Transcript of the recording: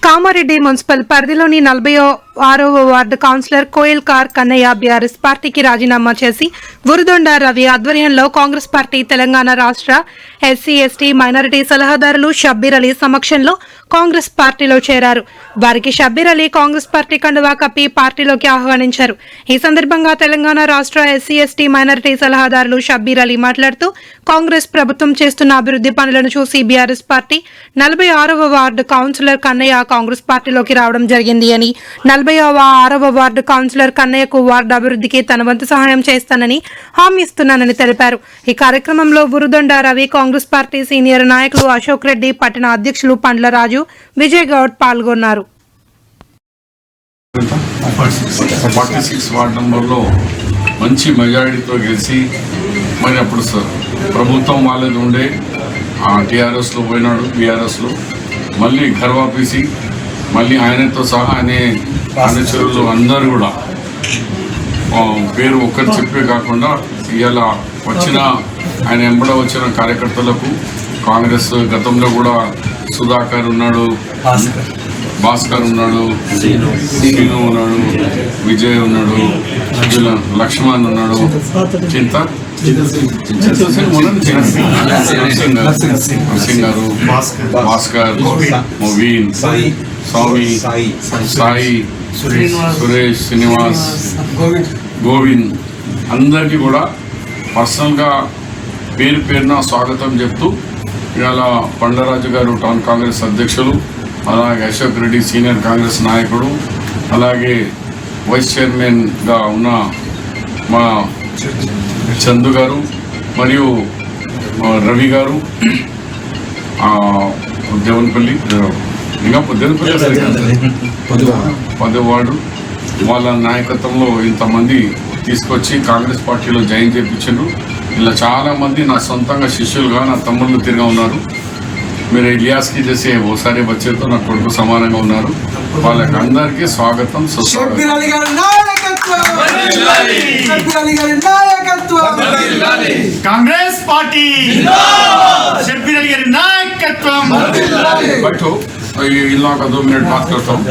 Kamareddy municipal పరిధిలోని 46వ ward councillor Koilkar Kannaiah BRS పార్టీకి రాజీనామా చేసి గురుదొండ రవి ఆధ్వర్యంలో కాంగ్రెస్ పార్టీ తెలంగాణ రాష్ట్ర ఎస్సీ ఎస్టీ మైనారిటీ సలహాదారులు షబ్బీర్ అలీ సమక్షంలో కాంగ్రెస్ పార్టీలో చేరారు. వారికి షబ్బీర్ అలీ కాంగ్రెస్ పార్టీ కండువా కప్పి పార్టీలోకి ఆహ్వానించారు. ఈ సందర్భంగా తెలంగాణ రాష్ట్ర ఎస్సీ ఎస్టీ మైనారిటీ సలహాదారులు షబ్బీర్ అలీ మాట్లాడుతూ కాంగ్రెస్ ప్రభుత్వం చేస్తున్న అభివృద్ధి పనులను చూసి బీఆర్ఎస్ పార్టీ 46వ వార్డు కౌన్సిలర్ కన్నయ్య కాంగ్రెస్ పార్టీలోకి రావడం జరిగింది అని, 46వ వార్డు కౌన్సిలర్ కన్నయ్యకు వార్డు అభివృద్ధికి తన వంతు సహాయం చేస్తానని హామీ ఇస్తున్నానని తెలిపారు. ఈ కార్యక్రమంలో గురుదొండ రవి, కాంగ్రెస్ పార్టీ సీనియర్ నాయకులు అశోక్ రెడ్డి, పట్టణ అధ్యక్షులు పండ్ల రాజు, విజయ్ గౌడ్ పాల్గొన్నారు. 46 వార్డు నంబర్లో మంచి మెజారిటీతో గెలిచి మరి అప్పుడు ప్రభుత్వం వాళ్ళది ఉండే టీఆర్ఎస్లో పోయినాడు. బీఆర్ఎస్లో మళ్ళీ ఘర్వాపీసి మళ్ళీ ఆయనతో సహా ఆయన చెరువులు అందరూ కూడా పేరు ఒక్కరు చెప్పే కాకుండా ఇవాళ వచ్చిన ఆయన వెంబడ వచ్చిన కార్యకర్తలకు కాంగ్రెస్ గతంలో కూడా సుధాకర్ ఉన్నాడు, భాస్కర్ ఉన్నాడు, శ్రీను ఉన్నాడు, విజయ్ ఉన్నాడు, లక్ష్మణ్ ఉన్నాడు, నర్సింగ్ గారు, భాస్కర్, మొబీన్, స్వామి, సాయి, సురేష్, శ్రీనివాస్, గోవింద్ అందరికీ కూడా పర్సనల్గా పేరు పేరున స్వాగతం చెప్తూ ఇవాళ పండ్లరాజు గారు టౌన్ కాంగ్రెస్ అధ్యక్షులు, అలాగే అశోక్ రెడ్డి సీనియర్ కాంగ్రెస్ నాయకుడు, అలాగే వైస్ చైర్మన్గా ఉన్న మా చందు గారు మరియు రవి గారు, దేవనపల్లి ఇంకా పదవాడు వాళ్ళ నాయకత్వంలో ఇంతమంది తీసుకొచ్చి కాంగ్రెస్ పార్టీలో జాయిన్ చేయించారు. ఇలా చాలామంది నా సొంతంగా శిష్యులుగా నా తమ్ముళ్ళు తిరిగా ఉన్నారు. మీరు ఇలియాస్కి చేసే ఓసారి వచ్చేతో నా కొడుకు సమానంగా ఉన్నారు. వాళ్ళకి అందరికీ స్వాగతం, కాంగ్రెస్ పార్టీ షబ్బీర్ అలీ గారి నాయకత్వం. बैठो, इल्ला का 2 मिनट बात करता हूँ.